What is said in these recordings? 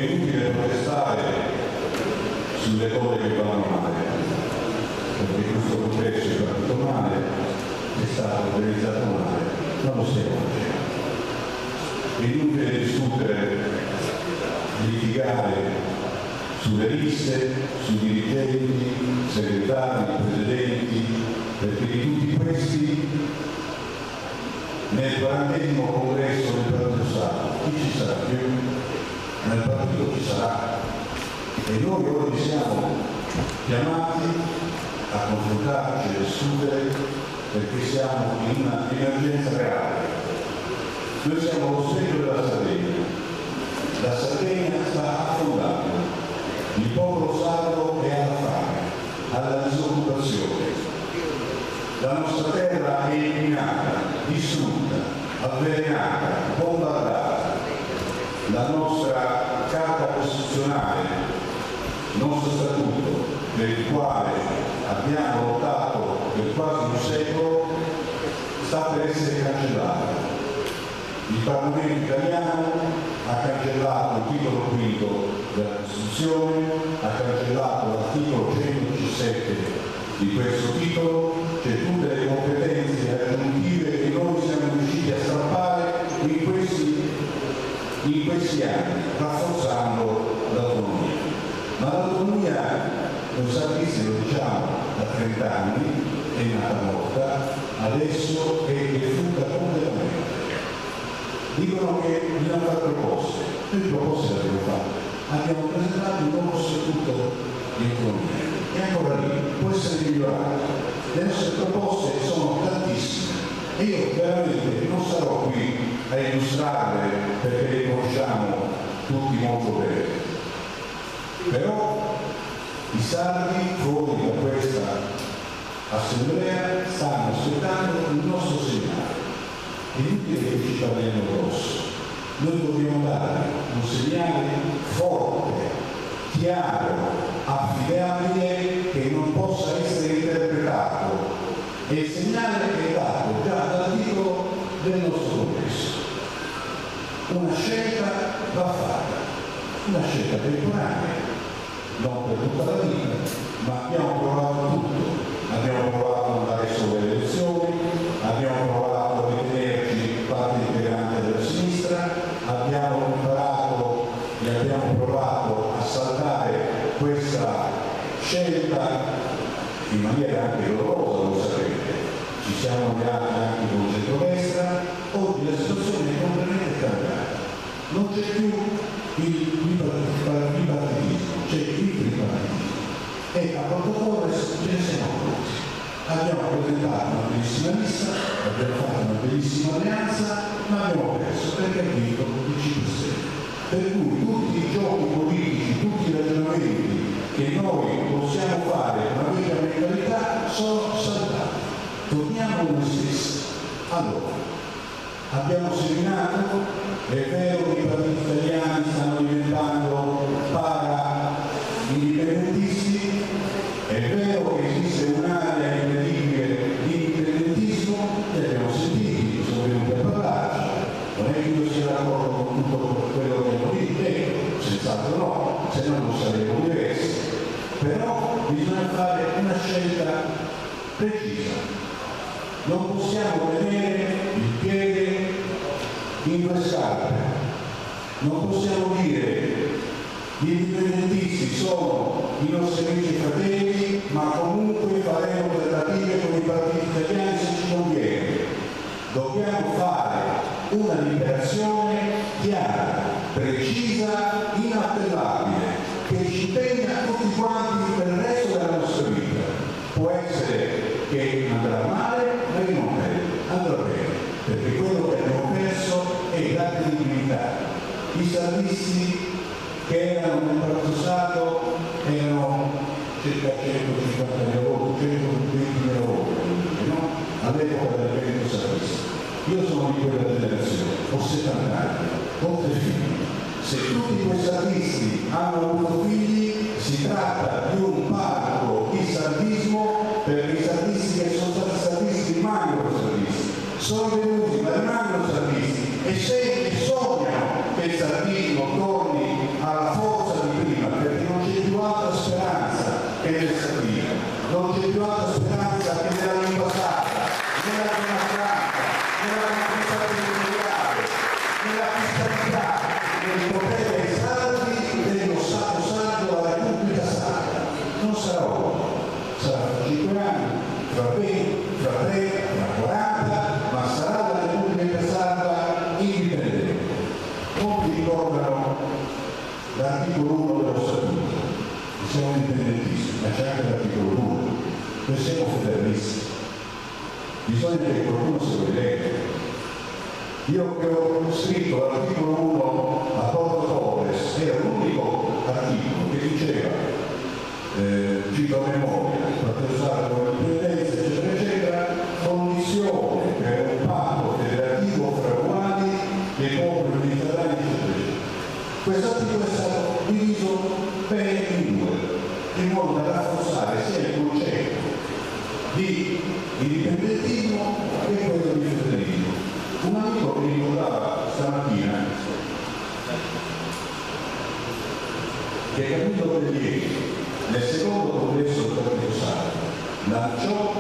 inutile protestare sulle cose che vanno male, perché questo processo è partito male, è stato organizzato male, non lo stiamo facendo. È inutile discutere, litigare sulle liste, sui dirigenti, segretari, presidenti, perché di tutti questi nel 40° congresso del Partito Stato chi ci sarà più? Nel partito ci sarà, e noi oggi siamo chiamati a confrontarci, a discutere, perché siamo in una emergenza reale. Noi siamo lo specchio della Sardegna, la Sardegna sta affondando, il popolo sardo è alla fame, alla disoccupazione, la nostra terra è minata, distrutta, avvelenata, bombardata, la nostra Carta Costituzionale, il nostro Statuto, per il quale abbiamo lottato per quasi un secolo, sta per essere cancellato. Il Parlamento italiano ha cancellato il titolo quinto della Costituzione, ha cancellato l'articolo 117 di questo titolo, cioè tutte le competenze aggiuntive che noi siamo riusciti a strappare in questi anni, rafforzando l'autonomia. Ma l'autonomia, noi sardisti lo diciamo da 30 anni, è nata morta, adesso è defunta completamente. Dicono che bisogna fare proposte, noi proposte le abbiamo fatte, abbiamo presentato un nuovo statuto di autonomia e ancora lì può essere migliorato. Le nostre proposte sono tantissime e io veramente non sarò qui a illustrarle perché le conosciamo tutti molto bene, però i sardi fuori da questa assemblea stanno aspettando il nostro segnale. È inutile che ci parliamo grosso, noi dobbiamo dare un segnale forte, chiaro, affidabile, che non possa essere interpretato, e il segnale che è dato già dal titolo del nostro congresso. Una scelta va fatta, una scelta temporanea, non per tutta la vita, ma abbiamo provato tutto. Abbiamo provato ad andare solo alle elezioni, abbiamo provato a ritenerci parte integrante della sinistra, abbiamo imparato e abbiamo provato a saltare questa scelta in maniera anche dolorosa, lo sapete. Ci siamo alleati anche con il centrodestra, oggi la situazione è completamente cambiata. Non c'è più il bipartitismo, c'è il tripartitismo. E a protocollo ce ne siamo pronti. Abbiamo presentato una bellissima lista, abbiamo fatto una bellissima alleanza, ma abbiamo perso perché ha vinto il 5 Stelle. Per cui tutti i giochi politici, tutti i ragionamenti che noi possiamo fare con una vecchia mentalità sono saltati. Torniamo noi stessi. Allora, abbiamo seminato, è vero che i partiti italiani stanno diventando para-indipendentisti, è vero che esiste un'area incredibile di indipendentismo, e abbiamo sentito, sono venuti a parlarci, non è che io sia d'accordo con tutto quello che hanno detto, senz'altro no, se no non saremmo diversi, però bisogna fare una scelta precisa. Non possiamo tenere il piede in due scarpe, non possiamo dire gli indipendentisti sono i nostri amici fratelli, ma comunque faremo trattative con i partiti italiani se ci conviene. Dobbiamo fare una liberazione chiara, precisa, inappellabile, che ci impegna tutti quanti per il resto della nostra vita. Può essere che andrà male, ma che non andrà bene, perché quello che abbiamo perso è la credibilità. I saldisti che erano nel Partito Stato erano circa 150.000 voti, 120.000 voti, no? All'epoca del Veneto Sardista. Io sono di quella generazione, ho 70 anni, ho 3 figli. Se tutti quei sardisti hanno avuto figli, si tratta di un parco di sardismo, perché i sardisti che sono stati sardisti rimangono sardisti, sono venuti ma rimangono sardisti, e se sognano che il sardismo torni alla l'articolo 1 dello statuto, siamo indipendentisti, ma c'è anche l'articolo 2, noi siamo federalisti, bisogna che qualcuno se lo legga. Io che ho scritto l'articolo 1 a Porto Torres era l'unico articolo che diceva, cito a memoria, per usare con l'indipendenza, eccetera, eccetera, condizione per un patto federativo fra uguali dei popoli mediterranei, eccetera, eccetera. Questo articolo è stato diviso bene in due, in modo da rafforzare sia il concetto di indipendentismo che quello di federalismo. Un amico mi ricordava stamattina che Camillo Bellieri, nel secondo congresso del Partito Sardo, lanciò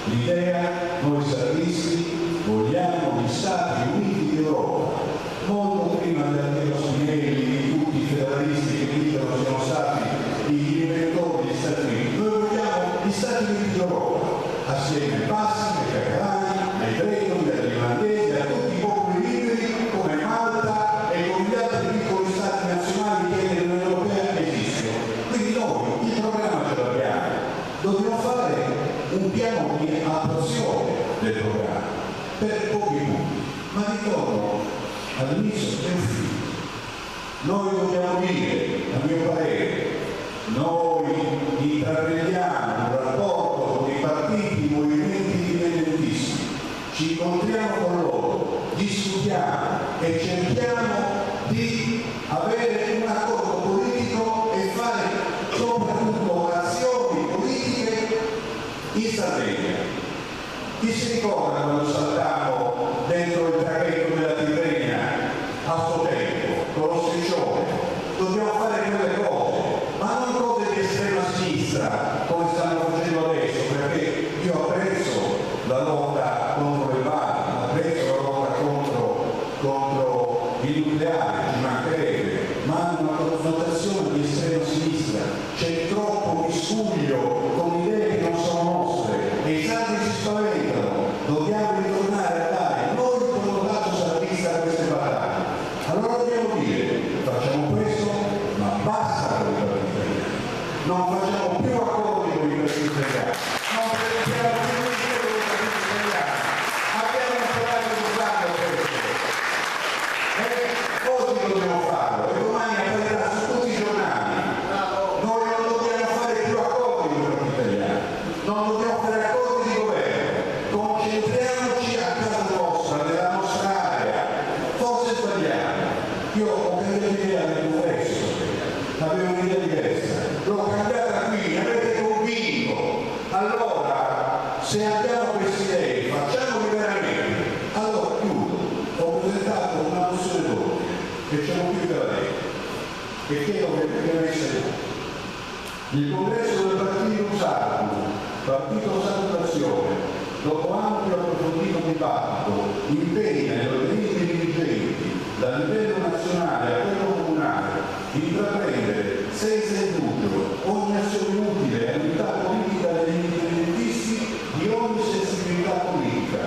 l'idea: noi sardisti vogliamo gli Stati Uniti d'Europa, molto prima dell'Altero Spinelli, di tutti i federalisti che dicono siano stati gli inventori degli Stati Uniti. Noi vogliamo gli Stati Uniti d'Europa, assieme ai bassi, ai catalani, ai bretoni, agli irlandesi, a tutti i popoli liberi come Malta e come gli altri piccoli stati nazionali che nell'Unione Europea esistono. Quindi noi il programma ce l'abbiamo, dobbiamo fare un piano di attuazione del programma per pochi punti, ma ritorno all'inizio e ufficio. Noi dobbiamo dire, a mio parere, noi intraprendiamo un rapporto con i partiti, i movimenti indipendentisti, ci incontriamo con loro, discutiamo e cerchiamo di avere un accordo politico e fare soprattutto azioni politiche in Sardegna. Chi si ricorda quando saltavamo dentro il traghetto della Tirrenia a suo tempo, con lo striscione? Dobbiamo fare quelle cose, ma non cose di estrema sinistra come stanno facendo adesso, perché io apprezzo la lotta contro le banche, apprezzo la lotta contro il nucleare, ci mancherebbe, ma una connotazione di estrema sinistra. C'è troppo miscuglio con idee che non sono nostre e i sardi si spaventano. Dobbiamo ritornare a dare noi il connotato sardista a queste battaglie. Allora dobbiamo dire: facciamo questo, ma basta con i partiti italiani. Non facciamo più accordi con i partiti italiani. Non presentiamo più liste con i partiti italiani. Abbiamo imparato a usare questo. E oggi dobbiamo farlo e domani apparirà su tutti i giornali. Noi non dobbiamo fare più accordi con i partiti italiani. Non dobbiamo fare accordi di governo. Concentriamoci a casa nostra, nella nostra area. Forse sbagliamo. Io ho cambiato idea nel congresso, avevo un'idea diversa, l'ho cambiata qui, mi avete convinto. Allora, se abbiamo queste idee, facciamoli veramente. Allora, chiudo. Ho presentato una mozione d'ordine che c'è più della legge e chiedo che venga messa. Il congresso del Partito Sardo, Partito Sardo d'Azione, dopo ampio e approfondito dibattito, impegna gli organismi dirigenti, dal livello nazionale a quello comunale, di intraprendere senza indugio ogni azione utile all'unità politica degli indipendentisti di ogni sensibilità politica,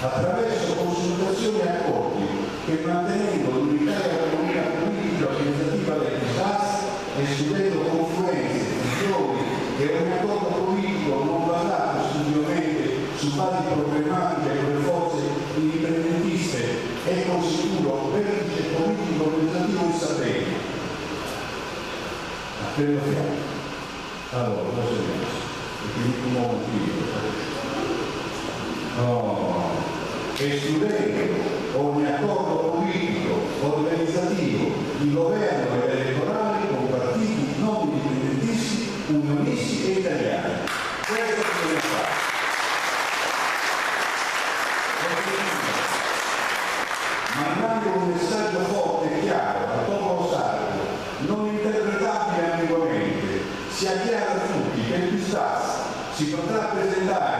attraverso consultazioni e accordi che, mantenendo l'unità e l'autonomia politica organizzativa del disastro, escludendo confluenze, visioni e ogni accordo politico non basato esclusivamente su basi programmatiche con le forze indipendentiste e con sicuro vertice politico organizzativo in Sardegna. Appena fiato. Allora, cosa è messo? Perché mi nuovo no, escludendo ogni accordo politico, organizzativo, di governo ed elettorale con partiti non indipendentisti, unionisti e italiani. Questo bisogna fare. Mandando un messaggio forte e chiaro al popolo sardo, non interpretabile ambiguamente, sia chiaro a tutti che il PISTAS si potrà presentare